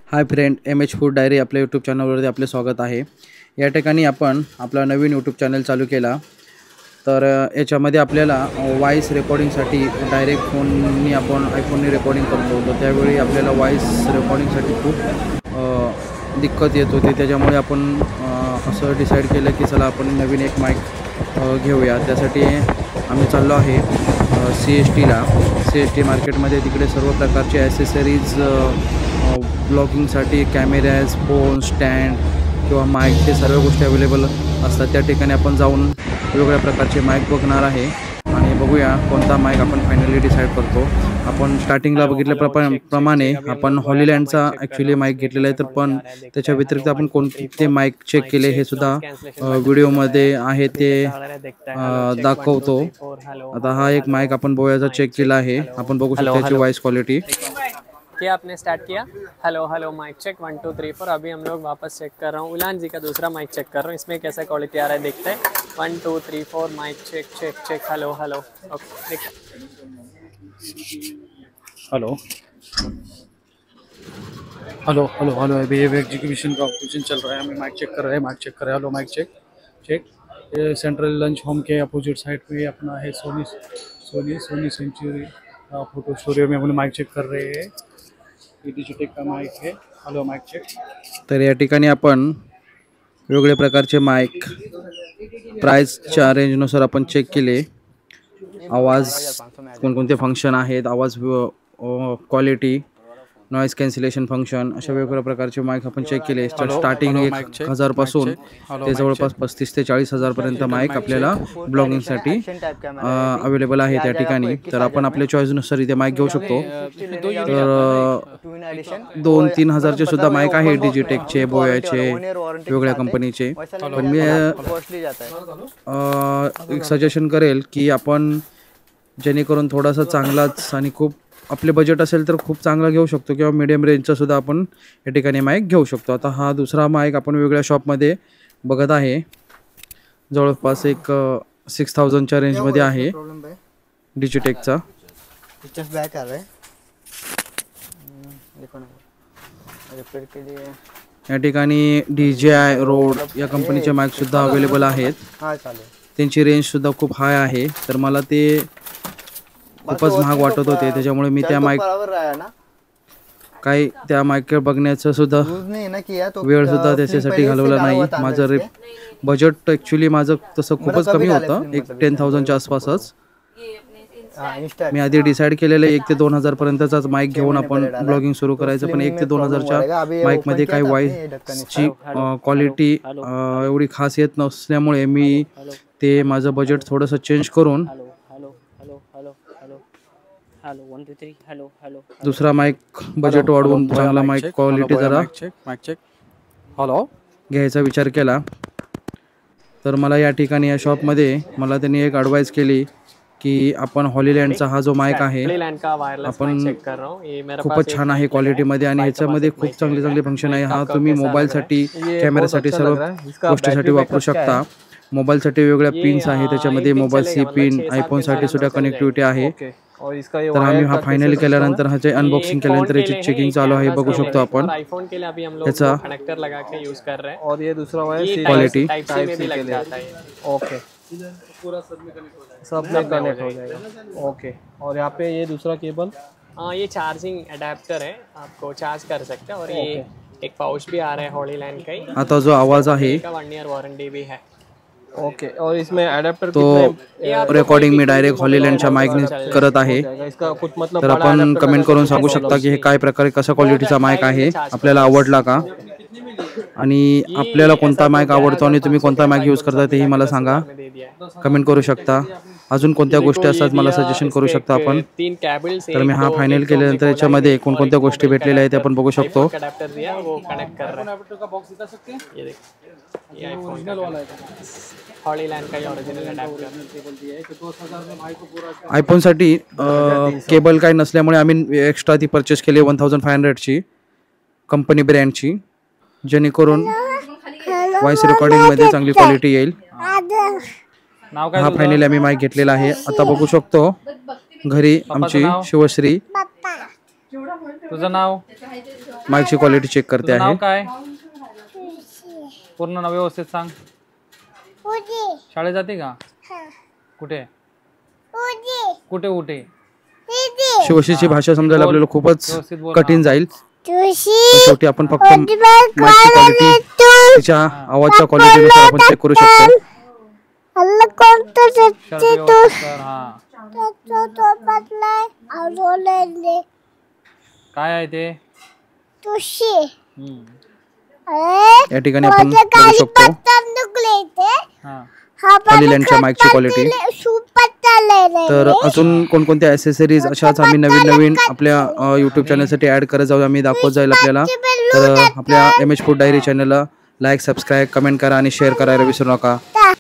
हाय friend, M H food diary आपल्या YouTube चॅनलवरती आपले स्वागत आहे। या ठिकाणी आपण आपला नवीन यूट्यूब चॅनल चालू केला। तर याच्यामध्ये आपल्याला व्हॉइस रेकॉर्डिंगसाठी डायरेक्ट फोननी आपण आयफोननी रेकॉर्डिंग करतो, तर त्यावेळी आपल्याला व्हॉइस रेकॉर्डिंगसाठी खूप दिक्कत येत होती। त्याच्यामुळे आपण असं डिसाईड केलं की चला आपण नवीन एक माईक घेऊया। त्यासाठी आम्ही चाललो आहे सी एस टी मार्केटमध्ये। तिकडे सर्व प्रकारचे ॲसेसरीज ब्लॉगिंगसाठी कॅमेराज, फोन स्टँड किंवा माईक हे सर्व गोष्टी अवेलेबल असतात। त्या ठिकाणी आपण जाऊन वेगवेगळ्या प्रकारचे माईक बघणार आहे आणि बघूया कोणता माईक आपण फायनली डिसाईड करतो। आपण स्टार्टिंगला बघितल्याप्रमाणे आपण हॉलीलँडचा ॲक्च्युली माईक घेतलेला आहे, तर पण त्याच्या व्यतिरिक्त आपण कोणते माईक चेक केले हे सुद्धा व्हिडिओमध्ये आहे ते दाखवतो। आता हा एक माईक आपण बोयाचा चेक केला आहे, आपण बघू शकतो याची वॉइस क्वालिटी। क्या आपने स्टार्ट किया? Hello hello mic check 1 2 3 4। अभी हम लोग वापस चेक कर रहा हूँ, उलान जी का दूसरा माइक चेक कर रहा हूँ, इसमें कैसा क्वालिटी आ रहा है देखते हैं। 1 2 3 4 mic check check check. Hello hello okay. Hello hello hello hello, अभी ये एग्जीक्यूशन का ऑपरेशन चल रहा है, हमें माइक चेक कर रहे हैं, माइक चेक कर रहे हैं। Hello mic check check. ये सेंट्रल लंच होम के अपोजिट साइड पे अपना है सोनी सेंचुरी फोटो स्टूडियो में अपने माइक चेक कर रहे हैं। ये डिजिटेक का माइक है। Hello mic check. तर या ठिकाणी आपण वेगवेगळ्या प्रकारचे माइक प्राइसच्या रेंजनुसार आपण चेक केले। आवाज कोणकोणते फंक्शन आहेत, आवाज क्वालिटी, नॉइज कॅन्सलेशन फंक्शन, अशा वेगवेगळ्या प्रकारचे माईक आपण चेक केले। स्टार्टिंग 1000 पासून ते जवळपास 35 ते 40 हजार पर्यंत माईक आपल्याला ब्लॉगिंगसाठी अवेलेबल आहे त्या ठिकाणी। तर आपण आपल्या चॉईसनुसार इथे माईक घेऊ शकतो। तर 2-3 हजारचे सुद्धा माईक आहे, डिजिटेकचे, बोयाचे, वेगवेगळ्या कंपनीचे। पण मी एक सजेशन करेल की आपण जेणेकरून थोडासा चांगलाच आणि खूप आपले बजेट असेल तर खूप चांगला घेऊ शकतो, किंवा मीडियम रेंजचा सुद्धा आपण या ठिकाणी माईक घेऊ शकतो। आता हा दुसरा माईक आपण वेगळ्या शॉपमध्ये बघत आहे, जवळपास एक 6000च्या रेंजमध्ये आहे डिजिटेकचा। या ठिकाणी DJI रोड या कंपनीचे माईक सुद्धा अवेलेबल आहेत, त्यांची रेंज सुद्धा खूप हाय आहे। तर मला ते खूपच महाग वाटत होते, त्याच्यामुळे मी त्या माईक बघण्याचं सुद्धा वेळ सुद्धा त्याच्यासाठी घालवला नाही। माझं बजेट ॲक्च्युली माझं तसं खूपच कमी होतं, एक 10,000च्या आसपासच। मी आधी डिसाईड केलेलं 1 ते 2 हजार पर्यंतचाच माईक घेऊन आपण ब्लॉगिंग सुरू करायचं, पण 1 ते 2 हजारच्या माईकमध्ये काही व्हॉइसची क्वालिटी एवढी खास येत नसल्यामुळे मी ते माझं बजेट थोडंसं चेंज करून दुसरा माईक बजेट वाढवून चांगला माईक क्वालिटी जरा घ्यायचा विचार केला। तर मला या ठिकाणी या शॉपमध्ये मला त्यांनी एक ॲडवाइस केली की आपण हॉलीलँडचा हा जो माईक आहे आपण खूपच छान आहे क्वालिटीमध्ये, आणि ह्याच्यामध्ये खूप चांगले फंक्शन आहे। हा तुम्ही मोबाईलसाठी, कॅमेरासाठी, सर्व गोष्टीसाठी वापरू शकता। मोबाईलसाठी वेगवेगळ्या पिन्स आहे त्याच्यामध्ये, मोबाईल सी पिन, आयफोनसाठी सुद्धा कनेक्टिव्हिटी आहे। तर आम्ही हा फायनली केल्यानंतर ह्याचे अनबॉक्सिंग केल्यानंतर याची चेकिंग चालू आहे, बघू शकतो आपण याचा क्वालिटी। सब में कनेक्ट हो जाएगा। ओके, और यहाँ पे ये दूसरा केबल, ये चार्जिंग अडेप्टर है, आपको चार्ज कर सकते हैं। और ये एक पाउच भी आ रहा है हॉलीलैंड का ही। आता जो आवाज आहे 1 ईयर वारंटी भी है। ओके, और इसमें अडेप्टर तो रेकॉर्डिंग मी डायरेक्ट हॉलीलँडच्या माईकने करत आहे। तर आपण कमेंट करून सांगू शकता की हे काय प्रकारे कशा क्वालिटीचा माईक आहे, आपल्याला आवडला का, आणि आपल्याला कोणता माईक आवडतो आणि तुम्ही कोणता माईक यूज करता तेही मला सांगा, कमेंट करू शकता। अजून कोणत्या गोष्टी असतात मला सजेशन करू शकता आपण। तर मी हा फायनल केल्यानंतर याच्यामध्ये कोणकोणत्या गोष्टी भेटलेल्या आहेत ते आपण बघू शकतो। आयफोनसाठी केबल काही नसल्यामुळे आम्ही एक्स्ट्रा ती परचेस केली 1500ची कंपनी ब्रँडची, जेणेकरून व्हॉइस रेकॉर्डिंगमध्ये चांगली क्वालिटी येईल। हा फायनली आम्ही माईक घेतलेला आहे। आता बघू शकतो घरी आमची शिवश्री तुझं नाव? माईकची क्वालिटी चेक करते तुझं नाव आहे. काय? पूर्ण नाव व्यवस्थित सांग. शाळेत जाते का? कुठे कुठे कुठे? शिवशीची भाषा समजायला बोल. आपल्याला खूपच व्यवस्थित बोल. कठीण जाईल. शेवटी आपण फक्त माईकची क्वालिटी तिच्या आवाजच्या क्वालिटीनुसार आपण चेक करू शकतो. शर्ट व्यवस्थित कर. हा काय आहे ते? हम्म. या ठिकाणी आपण बघू शकतो हा हॉलीलँडच्या माईकची क्वालिटी. तर अजून कोणकोणत्या ॲसेसरीज अशाच आम्ही नवीन नवीन आपल्या यूट्यूब चॅनलसाठी ॲड करत जाऊ. आम्ही दाखवत जाईल आपल्याला. तर आपल्या MH फूड डायरी चॅनलला लाईक, सबस्क्राईब, कमेंट करा आणि शेअर करायला विसरू नका.